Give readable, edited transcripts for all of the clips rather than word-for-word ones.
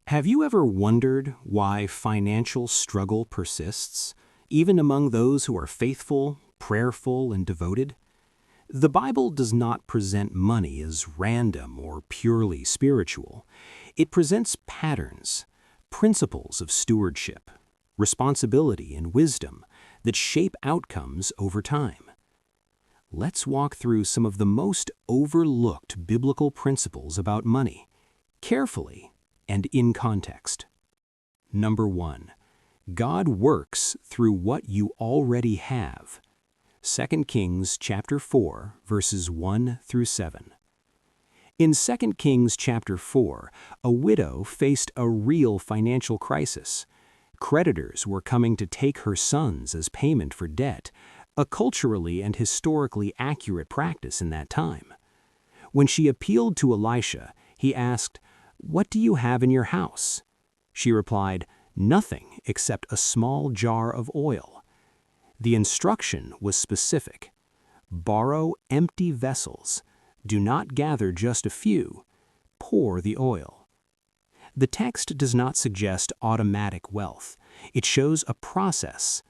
Have you ever wondered why financial struggle persists, even among those who are faithful, prayerful, and devoted? The Bible does not present money as random or purely spiritual. It presents patterns, principles of stewardship, responsibility, and wisdom that shape outcomes over time. Let's walk through some of the most overlooked biblical principles about money, carefully and in context. Number 1. God works through what you already have. 2 Kings chapter 4, verses 1 through 7. In 2 Kings chapter 4, a widow faced a real financial crisis. Creditors were coming to take her sons as payment for debt, a culturally and historically accurate practice in that time. When she appealed to Elisha, he asked, "What do you have in your house?" She replied, "Nothing except a small jar of oil." The instruction was specific. Borrow empty vessels. Do not gather just a few. Pour the oil. The text does not suggest automatic wealth. It shows a process: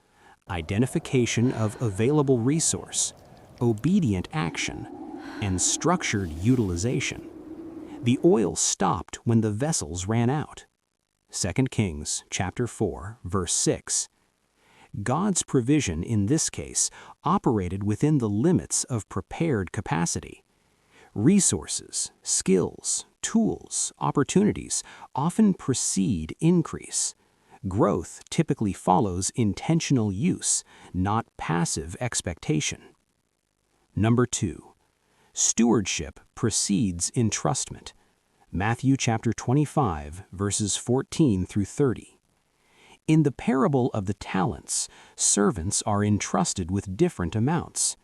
identification of available resource, obedient action, and structured utilization. The oil stopped when the vessels ran out. 2 Kings chapter 4, verse 6. God's provision in this case operated within the limits of prepared capacity. Resources, skills, tools, opportunities often precede increase. Growth typically follows intentional use, not passive expectation. Number 2. Stewardship precedes entrustment. Matthew chapter 25, verses 14 through 30. In the parable of the talents, servants are entrusted with different amounts.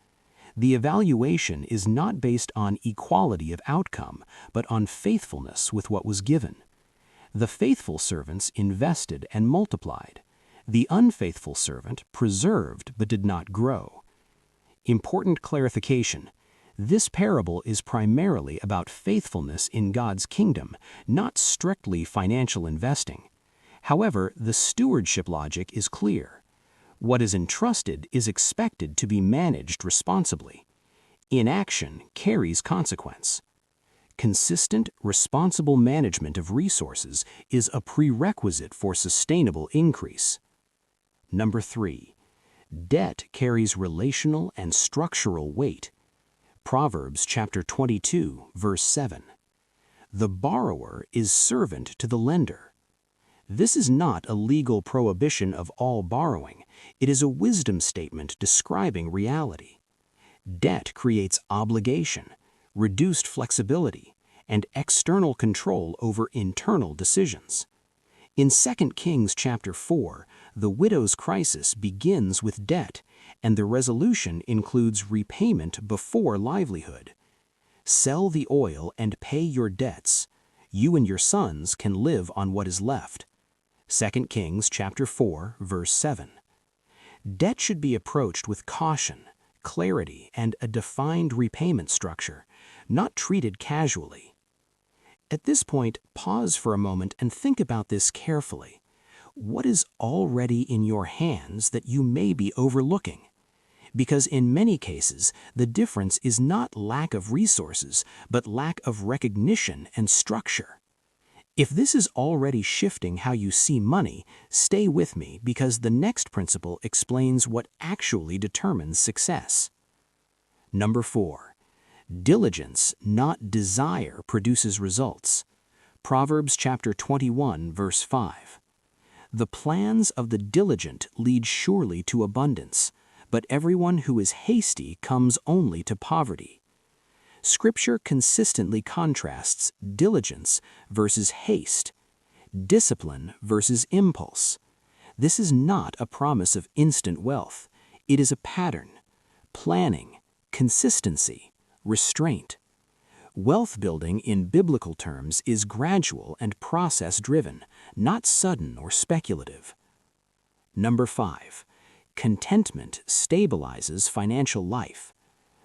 The evaluation is not based on equality of outcome, but on faithfulness with what was given. The faithful servants invested and multiplied. The unfaithful servant preserved but did not grow. Important clarification: this parable is primarily about faithfulness in God's kingdom, not strictly financial investing. However, the stewardship logic is clear. What is entrusted is expected to be managed responsibly. Inaction carries consequence. Consistent, responsible management of resources is a prerequisite for sustainable increase. Number 3. Debt carries relational and structural weight. Proverbs chapter 22, verse 7. The borrower is servant to the lender. This is not a legal prohibition of all borrowing. It is a wisdom statement describing reality. Debt creates obligation, reduced flexibility, and external control over internal decisions. In 2 Kings chapter 4, the widow's crisis begins with debt, and the resolution includes repayment before livelihood. Sell the oil and pay your debts. You and your sons can live on what is left. 2 Kings chapter 4, verse 7. Debt should be approached with caution, clarity, and a defined repayment structure, not treated casually. At this point, pause for a moment and think about this carefully. What is already in your hands that you may be overlooking? Because in many cases, the difference is not lack of resources, but lack of recognition and structure. If this is already shifting how you see money, stay with me because the next principle explains what actually determines success. Number 4. Diligence, not desire, produces results. Proverbs chapter 21, verse 5. The plans of the diligent lead surely to abundance, but everyone who is hasty comes only to poverty. Scripture consistently contrasts diligence versus haste, discipline versus impulse. This is not a promise of instant wealth. It is a pattern: planning, consistency, restraint. Wealth building in biblical terms is gradual and process-driven, not sudden or speculative. Number 5. Contentment stabilizes financial life.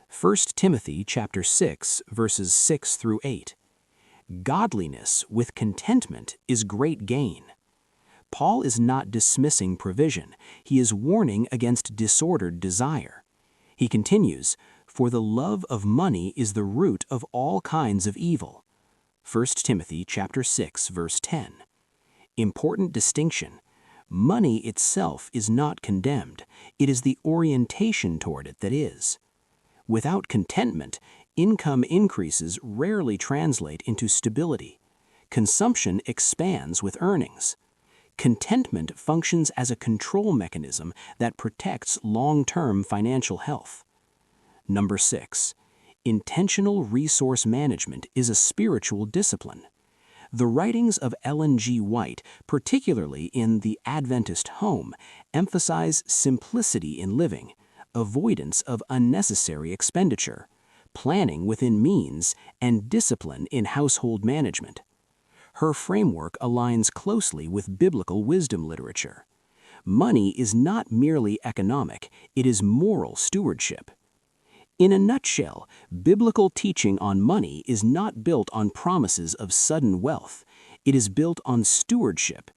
1 Timothy chapter 6, verses 6 through 8. Godliness with contentment is great gain. Paul is not dismissing provision. He is warning against disordered desire. He continues, "For the love of money is the root of all kinds of evil." 1 Timothy chapter 6, verse 10. Important distinction. Money itself is not condemned. It is the orientation toward it that is. Without contentment, income increases rarely translate into stability. Consumption expands with earnings. Contentment functions as a control mechanism that protects long-term financial health. Number 6. Intentional resource management is a spiritual discipline. The writings of Ellen G. White, particularly in The Adventist Home, emphasize simplicity in living, avoidance of unnecessary expenditure, planning within means, and discipline in household management. Her framework aligns closely with biblical wisdom literature. Money is not merely economic, it is moral stewardship. In a nutshell, biblical teaching on money is not built on promises of sudden wealth. It is built on stewardship,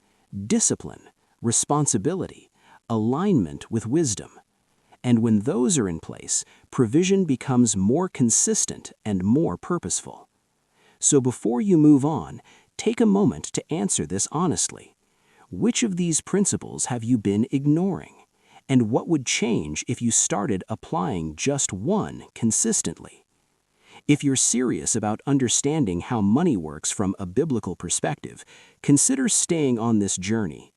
discipline, responsibility, alignment with wisdom. And when those are in place, provision becomes more consistent and more purposeful. So before you move on, take a moment to answer this honestly. Which of these principles have you been ignoring? And what would change if you started applying just one consistently? If you're serious about understanding how money works from a biblical perspective, consider staying on this journey.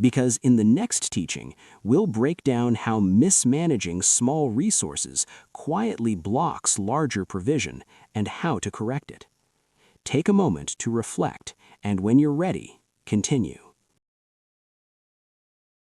Because in the next teaching, we'll break down how mismanaging small resources quietly blocks larger provision and how to correct it. Take a moment to reflect, and when you're ready, continue.